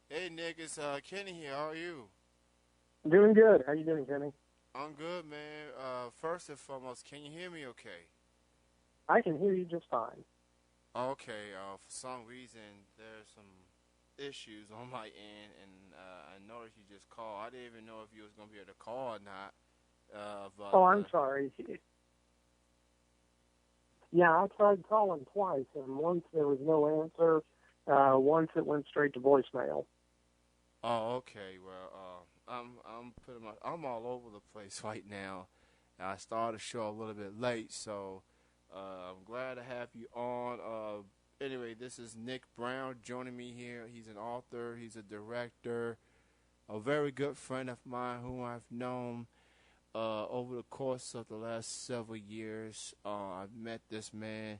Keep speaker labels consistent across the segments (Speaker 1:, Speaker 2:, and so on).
Speaker 1: Hey Nick, it's Kenny here. How are you?
Speaker 2: Doing good. How you doing, Kenny?
Speaker 1: I'm good, man. First and foremost, can you hear me okay?
Speaker 2: I can hear you just fine.
Speaker 1: Okay, for some reason there's some issues on my end, and I noticed you just called. I didn't even know if you was gonna be able to call or not. But
Speaker 2: Oh, I'm sorry. Yeah, I tried calling twice, and once there was no answer. Once it went straight to voicemail.
Speaker 1: oh, okay. Well, I'm pretty much I'm all over the place right now. I started the show a little bit late, so I'm glad to have you on. Anyway, this is Nic Brown joining me here. He's an author, he's a director, a very good friend of mine whom I've known over the course of the last several years. I've met this man.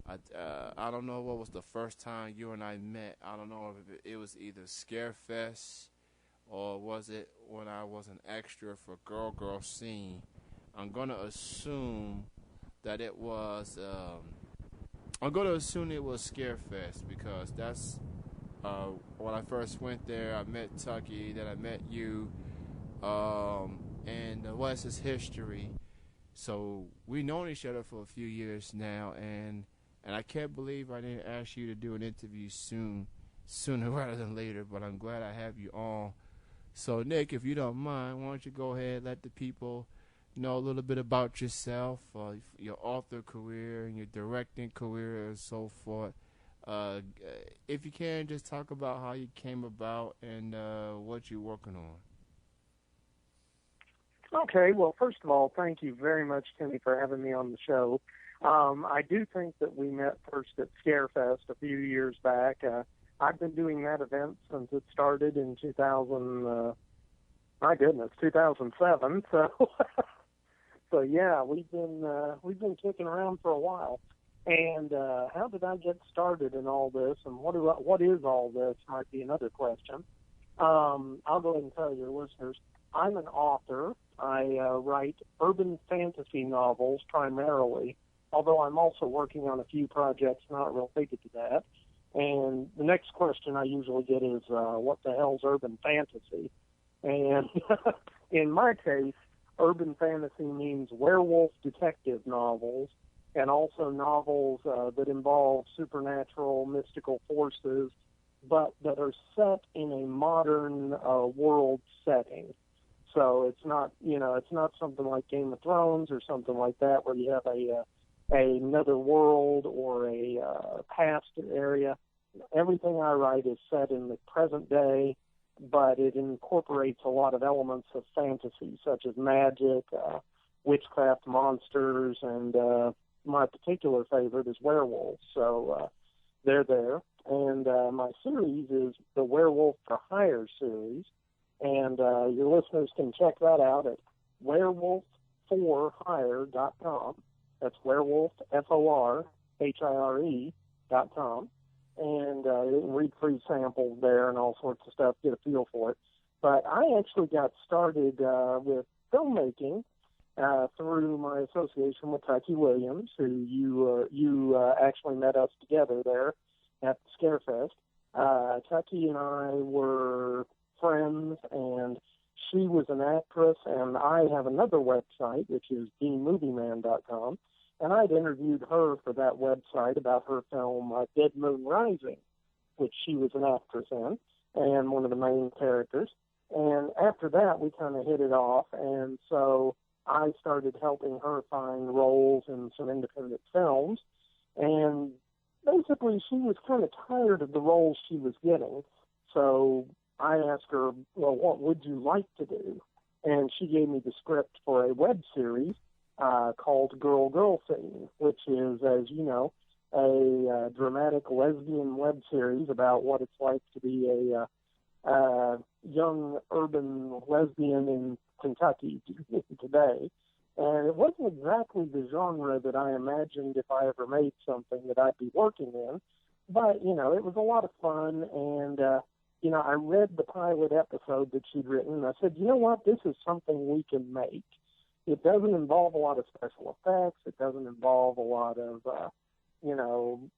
Speaker 1: I don't know what was the first time you and I met. I don't know if it was either Scarefest or was it when I was an extra for Girl Girl Scene. I'm gonna assume that it was. I'm gonna assume it was Scarefest because that's when I first went there. I met Tucky, then I met you, and the rest is history. So we known each other for a few years now, and I can't believe I didn't ask you to do an interview sooner rather than later. But I'm glad I have you on. So Nick, if you don't mind, why don't you go ahead and let the people know a little bit about yourself, your author career, and your directing career, and so forth. If you can, just talk about how you came about and what you're working on.
Speaker 2: Okay. Well, first of all, thank you very much, Kenny, for having me on the show. I do think that we met first at Scarefest a few years back. I've been doing that event since it started in 2000. My goodness, 2007. So, so yeah, we've been kicking around for a while. And how did I get started in all this, and what is all this? Might be another question. I'll go ahead and tell your listeners. I'm an author. I write urban fantasy novels primarily, although I'm also working on a few projects not related to that. And the next question I usually get is, what the hell's urban fantasy? And in my case, urban fantasy means werewolf detective novels and also novels that involve supernatural, mystical forces, but that are set in a modern world setting. So it's not something like Game of Thrones or something like that where you have another world or a past area. Everything I write is set in the present day, but it incorporates a lot of elements of fantasy, such as magic, witchcraft, monsters, and my particular favorite is werewolves. So they're there. And my series is the Werewolf for Hire series, and your listeners can check that out at werewolf4hire.com. That's werewolf, Forhire.com. And you can read free samples there and all sorts of stuff, get a feel for it. But I actually got started with filmmaking through my association with Tucky Williams, who you actually met us together there at the Scarefest. Tucky and I were friends, and she was an actress, and I have another website, which is bmovieman.com, and I'd interviewed her for that website about her film Dead Moon Rising, which she was an actress in, and one of the main characters. And after that, we kind of hit it off, and so I started helping her find roles in some independent films, and basically she was kind of tired of the roles she was getting, so I asked her, well, what would you like to do? And she gave me the script for a web series called Girl Girl Scene, which is, as you know, a dramatic lesbian web series about what it's like to be a young urban lesbian in Kentucky today. And it wasn't exactly the genre that I imagined if I ever made something that I'd be working in, but, it was a lot of fun, and I read the pilot episode that she'd written, and I said, you know what, this is something we can make. It doesn't involve a lot of special effects. It doesn't involve a lot of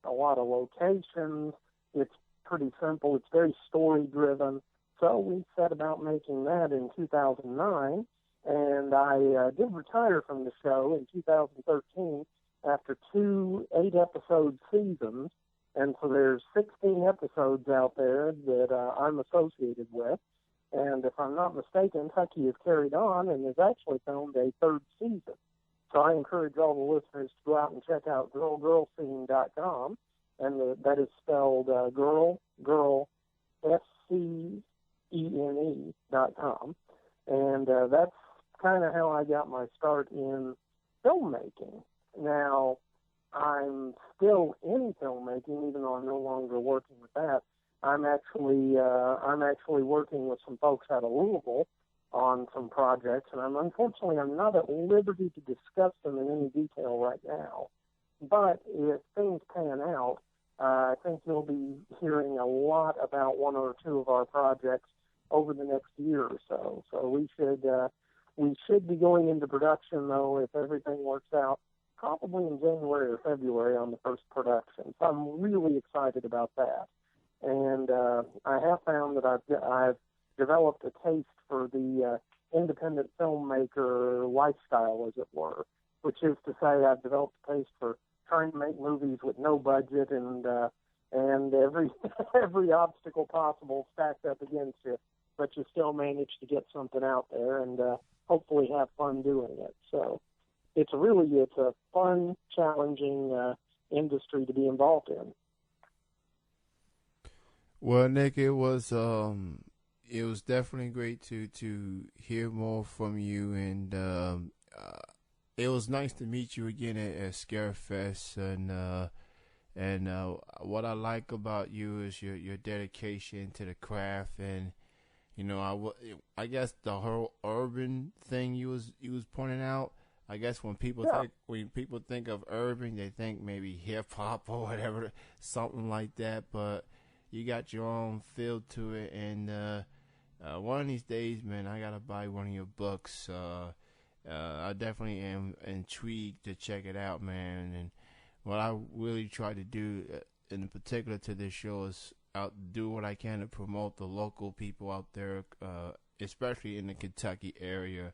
Speaker 2: locations. It's pretty simple. It's very story-driven. So we set about making that in 2009, and I did retire from the show in 2013 after 2 8-episode seasons. And so there's 16 episodes out there that I'm associated with. And if I'm not mistaken, Tucky has carried on and has actually filmed a 3rd season. So I encourage all the listeners to go out and check out girlscene.com. And that is spelled SCENE.com. And that's kind of how I got my start in filmmaking. Now, I'm still in filmmaking, even though I'm no longer working with that. I'm actually working with some folks out of Louisville on some projects, and I'm not at liberty to discuss them in any detail right now. But if things pan out, I think you'll be hearing a lot about 1 or 2 of our projects over the next year or so. So we should be going into production, though, if everything works out, probably in January or February on the first production. So I'm really excited about that. And I have found that I've developed a taste for the independent filmmaker lifestyle, as it were, which is to say I've developed a taste for trying to make movies with no budget and every every obstacle possible stacked up against you, but you still manage to get something out there and hopefully have fun doing it. So it's a fun, challenging industry to be involved in.
Speaker 1: Well, Nick, it was definitely great to hear more from you, and it was nice to meet you again at Scarefest, and what I like about you is your dedication to the craft, and I guess the whole urban thing you was pointing out. I guess when people think of urban, they think maybe hip hop or whatever, something like that, but you got your own feel to it, and one of these days, man, I gotta buy one of your books. I definitely am intrigued to check it out, man. And what I really try to do, in particular to this show, is do what I can to promote the local people out there, especially in the Kentucky area.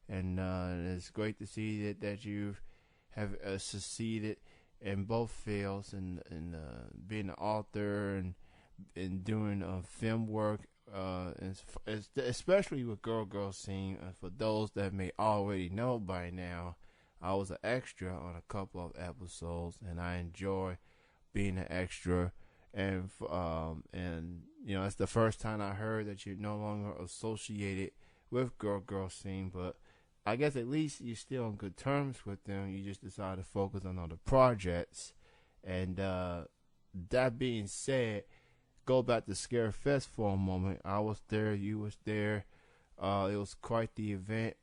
Speaker 1: And it's great to see that you have succeeded in both fields, and being an author and doing film work, especially with Girl Scene. For those that may already know by now, I was an extra on a couple of episodes, and I enjoy being an extra. And it's the first time I heard that you're no longer associated with Girl Scene, but I guess at least you're still on good terms with them. You just decided to focus on other projects. And that being said, go back to Scarefest for a moment. I was there, you was there. It was quite the event.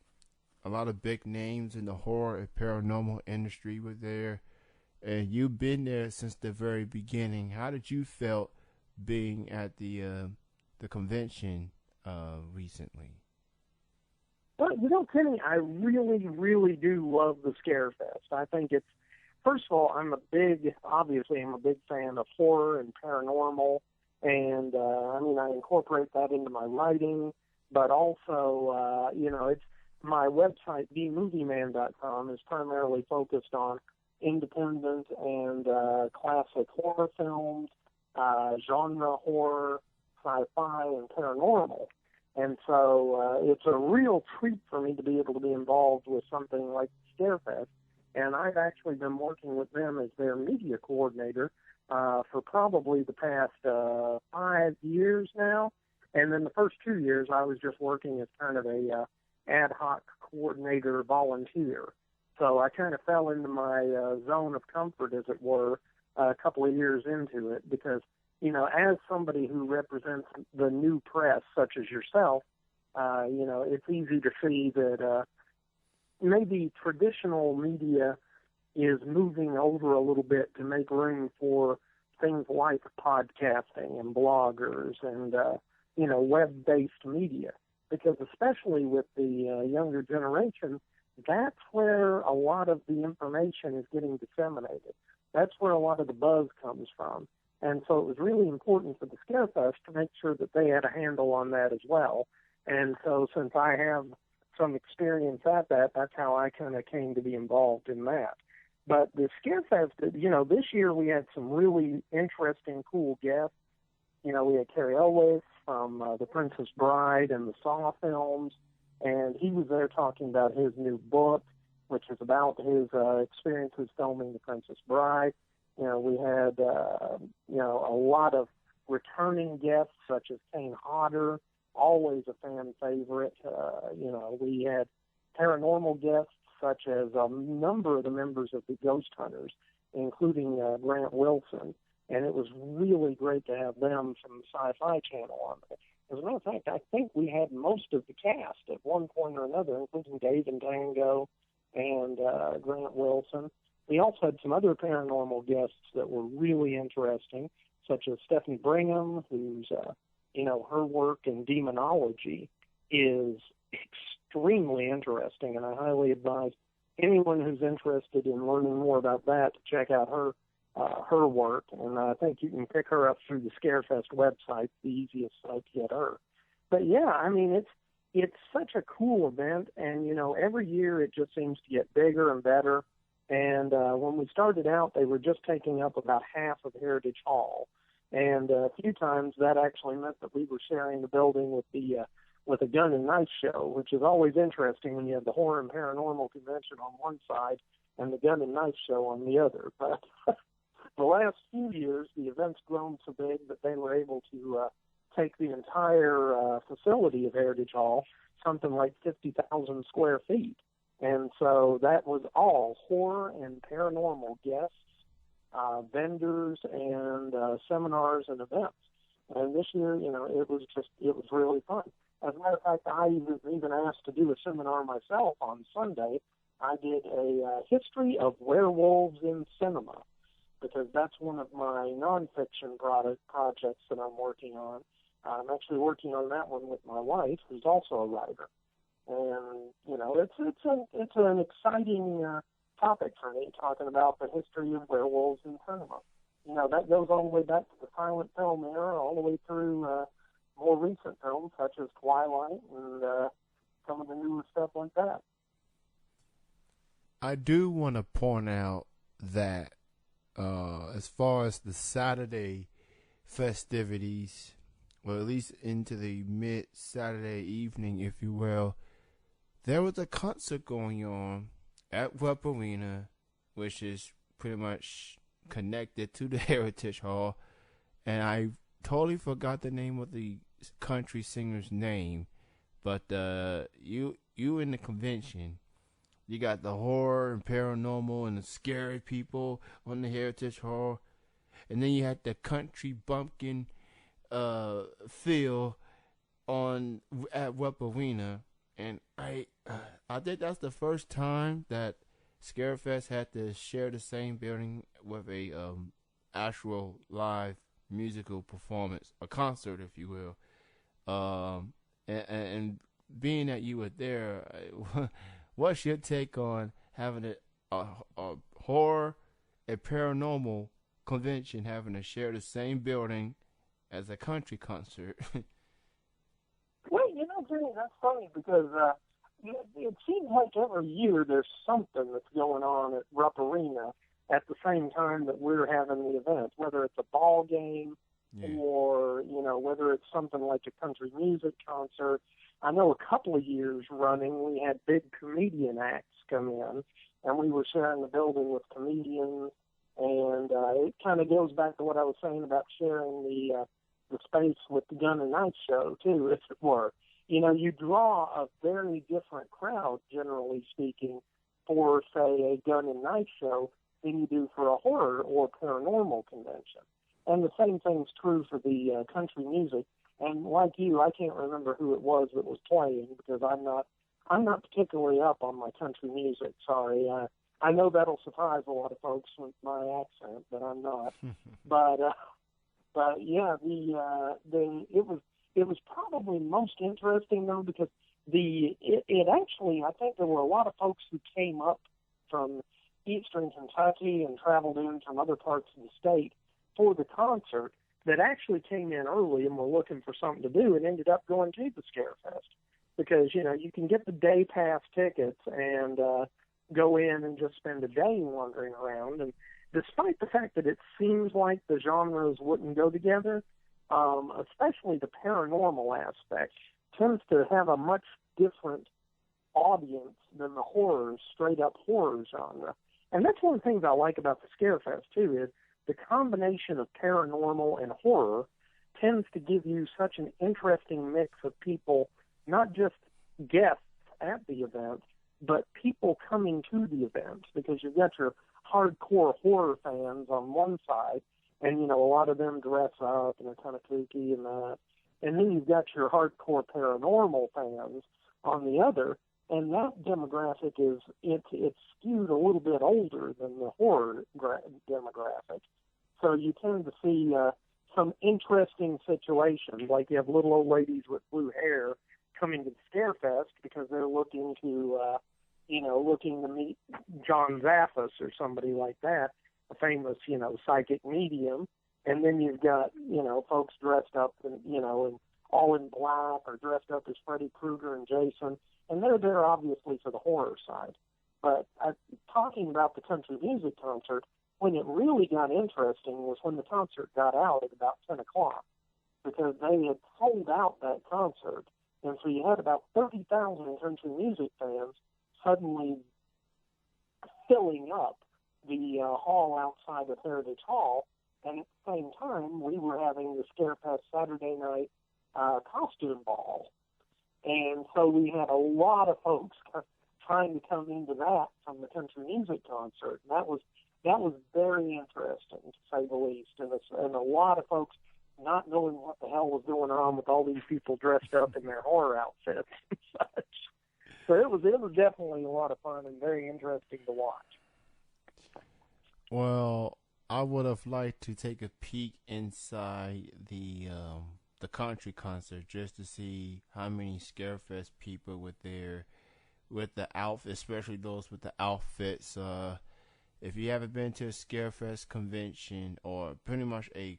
Speaker 1: A lot of big names in the horror and paranormal industry were there. And you've been there since the very beginning. How did you felt being at the convention recently?
Speaker 2: Well, Kenny, I really, really do love the Scarefest. I think it's, first of all, I'm a big fan of horror and paranormal. And, I incorporate that into my writing, but also, it's my website, themovieman.com, is primarily focused on independent and classic horror films, genre horror, sci-fi, and paranormal. And so it's a real treat for me to be able to be involved with something like Scarefest. And I've actually been working with them as their media coordinator for probably the past 5 years now. And then the first 2 years, I was just working as kind of a ad hoc coordinator volunteer. So I kind of fell into my zone of comfort, as it were, a couple of years into it, because, as somebody who represents the new press, such as yourself, it's easy to see that maybe traditional media is moving over a little bit to make room for things like podcasting and bloggers and, web-based media. Because especially with the younger generation, that's where a lot of the information is getting disseminated. That's where a lot of the buzz comes from. And so it was really important for the Scarefest to make sure that they had a handle on that as well. And so since I have some experience at that, that's how I kind of came to be involved in that. But the Scarefest, this year we had some really interesting, cool guests. We had Cary Elwes from The Princess Bride and the Saw films, and he was there talking about his new book, which is about his experiences filming The Princess Bride. We had, a lot of returning guests such as Kane Hodder, always a fan favorite. We had paranormal guests such as a number of the members of the Ghost Hunters, including Grant Wilson. And it was really great to have them from the Sci-Fi Channel on there. As a matter of fact, I think we had most of the cast at one point or another, including Dave and Tango and Grant Wilson. We also had some other paranormal guests that were really interesting, such as Stephanie Brigham, who's, her work in demonology is extremely interesting, and I highly advise anyone who's interested in learning more about that to check out her work. And I think you can pick her up through the Scarefest website, the easiest site to get her. But yeah, I mean, it's such a cool event, and every year it just seems to get bigger and better. And when we started out, they were just taking up about half of Heritage Hall, and a few times that actually meant that we were sharing the building with a gun and knife show, which is always interesting when you have the horror and paranormal convention on one side and the gun and knife show on the other. But the last few years, the event's grown so big that they were able to take the entire facility of Heritage Hall, something like 50,000 square feet. And so that was all horror and paranormal guests, vendors, and seminars and events. And this year, it was really fun. As a matter of fact, I was even asked to do a seminar myself on Sunday. I did a history of werewolves in cinema, because that's one of my nonfiction projects that I'm working on. I'm actually working on that one with my wife, who's also a writer. And, it's an exciting topic for me, talking about the history of werewolves in cinema. That goes all the way back to the silent film era, all the way through more recent films such as Twilight and some of the newer stuff like that.
Speaker 1: I do want to point out that as far as the Saturday festivities, or at least into the mid-Saturday evening, if you will, there was a concert going on at Web Arena, which is pretty much connected to the Heritage Hall, and I totally forgot the name of the country singer's name, but you in the convention, you got the horror and paranormal and the scary people on the Heritage Hall, and then you had the country bumpkin feel at Web Arena, and I think that's the first time that Scarefest had to share the same building with a actual live musical performance, a concert, if you will. And being that you were there, what's your take on having a horror and paranormal convention having to share the same building as a country concert?
Speaker 2: Well, Jimmy, that's funny because it seems like every year there's something that's going on at Rupp Arena at the same time that we're having the event, whether it's a ball game or, whether it's something like a country music concert. I know a couple of years running we had big comedian acts come in, and we were sharing the building with comedians, and it kind of goes back to what I was saying about sharing the space with the gun and knife show, too, if it were. You draw a very different crowd, generally speaking, for, say, a gun and knife show than you do for a horror or paranormal convention. And the same thing's true for the country music. And like you, I can't remember who it was that was playing because I'm not particularly up on my country music. Sorry. I know that'll surprise a lot of folks with my accent, but I'm not. But yeah, it was probably most interesting though because it actually, I think there were a lot of folks who came up from eastern Kentucky and traveled in from other parts of the state for the concert that actually came in early and were looking for something to do and ended up going to the Scarefest. Because, you can get the day pass tickets and go in and just spend a day wandering around. And despite the fact that it seems like the genres wouldn't go together, especially the paranormal aspect tends to have a much different audience than the straight up horror genre. And that's one of the things I like about the Scarefest, too, is the combination of paranormal and horror tends to give you such an interesting mix of people, not just guests at the event, but people coming to the event, because you've got your hardcore horror fans on one side, and, a lot of them dress up and are kind of kooky and that. And then you've got your hardcore paranormal fans on the other, and that demographic it's skewed a little bit older than the horror demographic. So you tend to see some interesting situations, like you have little old ladies with blue hair coming to the Scarefest because they're looking to meet John Zaffis or somebody like that, a famous, psychic medium. And then you've got, folks dressed up and all in black or dressed up as Freddy Krueger and Jason. And they're there obviously for the horror side. But talking about the country music concert, when it really got interesting was when the concert got out at about 10 o'clock, because they had sold out that concert. And so you had about 30,000 country music fans suddenly filling up the hall outside of Heritage Hall. And at the same time, we were having the Scarefest Saturday night costume ball. And so we had a lot of folks trying to come into that from the country music concert. And that was very interesting, to say the least. And a lot of folks not knowing what the hell was going on with all these people dressed up in their horror outfits and such. So it was definitely a lot of fun and very interesting to watch.
Speaker 1: Well, I would have liked to take a peek inside the country concert just to see how many Scarefest people with the outfit, especially those with the outfits. If you haven't been to a Scarefest convention, or pretty much a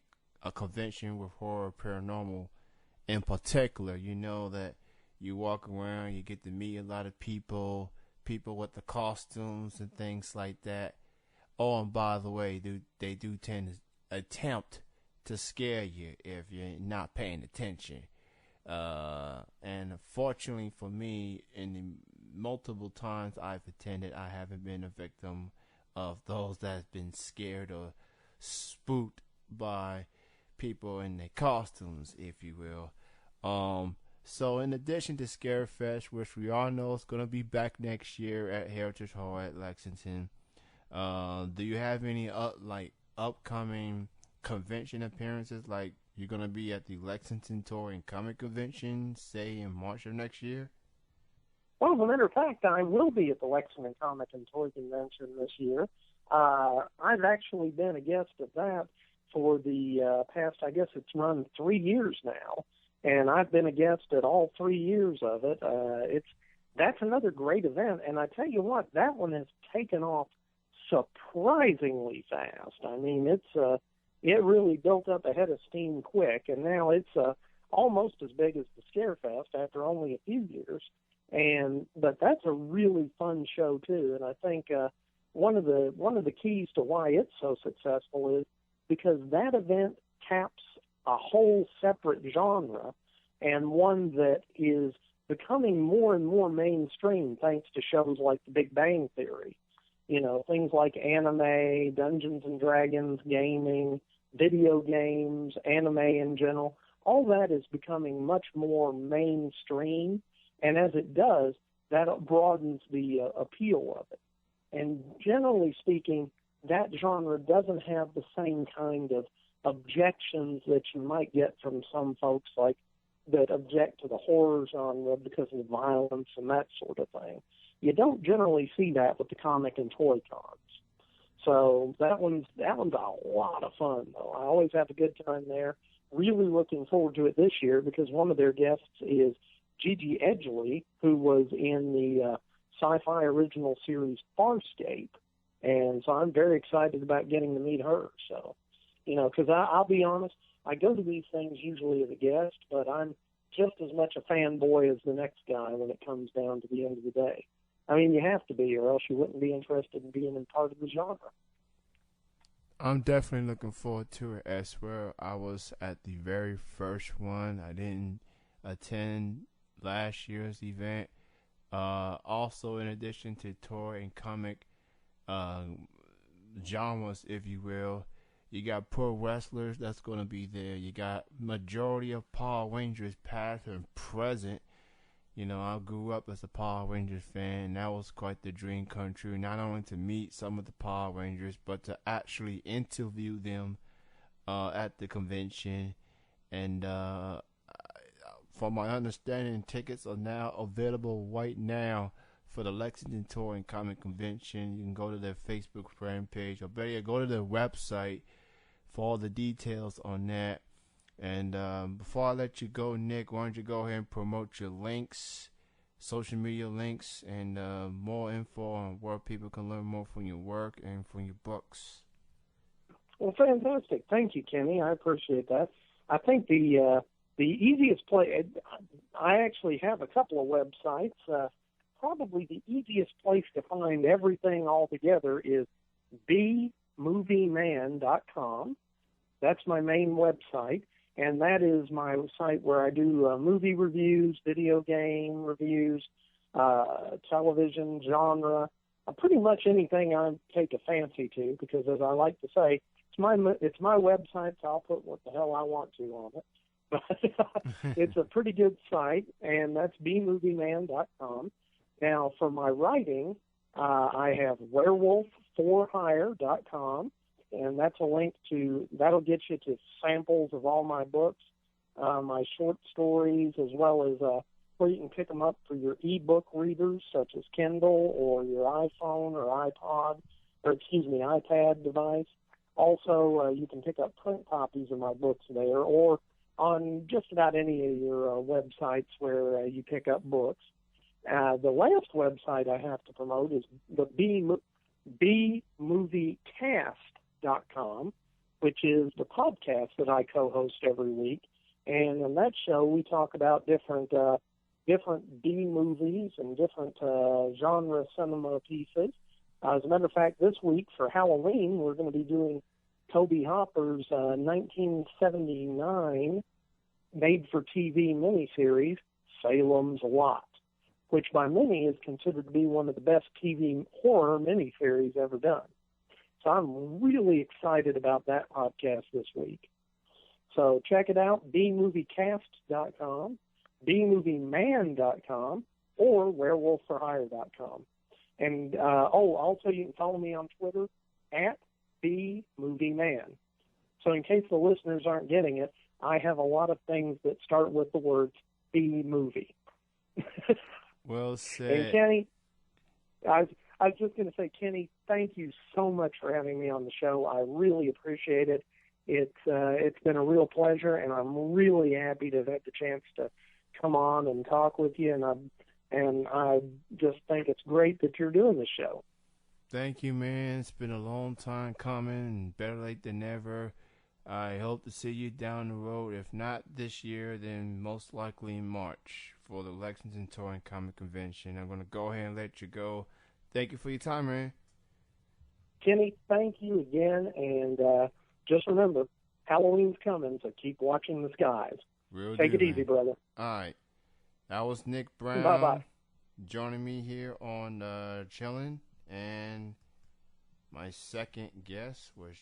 Speaker 1: convention with horror paranormal in particular, you know that you walk around, you get to meet a lot of people with the costumes and things like that. Oh, and by the way, they do tend to attempt to scare you if you're not paying attention. And fortunately for me, in the multiple times I've attended, I haven't been a victim of those that have been scared or spooked by people in their costumes, if you will. So in addition to Scarefest, which we all know is going to be back next year at Heritage Hall at Lexington, do you have any upcoming convention appearances? Like, you're going to be at the Lexington Touring Comic Convention, say in March of next year?
Speaker 2: Well, as a matter of fact, I will be at the Lexington Comic and Toy Convention this year. I've actually been a guest at that for the past, I guess it's run 3 years now, and I've been a guest at all 3 years of it. That's another great event, and I tell you what, that one has taken off surprisingly fast. I mean, it really built up a head of steam quick, and now it's almost as big as the Scarefest after only a few years. But that's a really fun show too, and I think one of the keys to why it's so successful is because that event taps a whole separate genre, and one that is becoming more and more mainstream thanks to shows like The Big Bang Theory. Things like anime, Dungeons and Dragons, gaming, video games, anime in general. All that is becoming much more mainstream, and as it does, that broadens the appeal of it. And generally speaking, that genre doesn't have the same kind of objections that you might get from some folks like that object to the horror genre because of violence and that sort of thing. You don't generally see that with the comic and toy cons. So that one's a lot of fun, though. I always have a good time there. Really looking forward to it this year because one of their guests is Gigi Edgley, who was in the sci-fi original series Farscape. And so I'm very excited about getting to meet her. So Because I'll be honest, I go to these things usually as a guest, but I'm just as much a fanboy as the next guy when it comes down to the end of the day. I mean, you have to be, or else you wouldn't be interested in being in part of the genre.
Speaker 1: I'm definitely looking forward to it as well. I was at the very first one. I didn't attend last year's event. Also, in addition to toy and comic genres, if you will, you got pro wrestlers that's going to be there. You got majority of Power Rangers past and present. I grew up as a Power Rangers fan, and that was quite the dream come true. Not only to meet some of the Power Rangers, but to actually interview them at the convention. And from my understanding, tickets are now available right now for the Lexington Toy and Comic Convention. You can go to their Facebook fan page, or better yet, go to their website for all the details on that. And before I let you go, Nick, why don't you go ahead and promote your links, social media links, and more info on where people can learn more from your work and from your books.
Speaker 2: Well, fantastic. Thank you, Kenny. I appreciate that. I think the easiest place, I actually have a couple of websites. Probably the easiest place to find everything all together is bmovieman.com. That's my main website, and that is my site where I do movie reviews, video game reviews, television, genre, pretty much anything I take a fancy to, because as I like to say, it's my website, so I'll put what the hell I want to on it. But it's a pretty good site, and that's bmovieman.com. Now, for my writing, I have werewolfforhire.com, and that's a link that'll get you to samples of all my books, my short stories, as well as where you can pick them up for your ebook readers, such as Kindle or your iPhone or iPad device. Also, you can pick up print copies of my books there, or on just about any of your websites where you pick up books. The last website I have to promote is the bmoviecast.com, which is the podcast that I co-host every week. And in that show, we talk about different B movies and different genre cinema pieces. As a matter of fact, this week for Halloween, we're going to be doing Toby Hopper's 1979 made-for-TV miniseries, Salem's Lot, which by many is considered to be one of the best TV horror miniseries ever done. So I'm really excited about that podcast this week. So check it out, bmoviecast.com, bmovieman.com, or werewolfforhire.com. And, also you can follow me on Twitter at bmovieman. So in case the listeners aren't getting it, I have a lot of things that start with the words B movie.
Speaker 1: Well said.
Speaker 2: And Kenny, I was just going to say, Kenny, thank you so much for having me on the show. I really appreciate it. It's been a real pleasure, and I'm really happy to have had the chance to come on and talk with you. And I just think it's great that you're doing this show.
Speaker 1: Thank you, man. It's been a long time coming, and better late than never. I hope to see you down the road. If not this year, then most likely in March for the Lexington Toy and Comic Convention. I'm going to go ahead and let you go. Thank you for your time, man.
Speaker 2: Kenny, thank you again. And just remember, Halloween's coming, so keep watching the skies. Take it easy, brother.
Speaker 1: All right. That was Nic Brown.
Speaker 2: Bye-bye.
Speaker 1: Joining me here on Chillin'. And my second guest was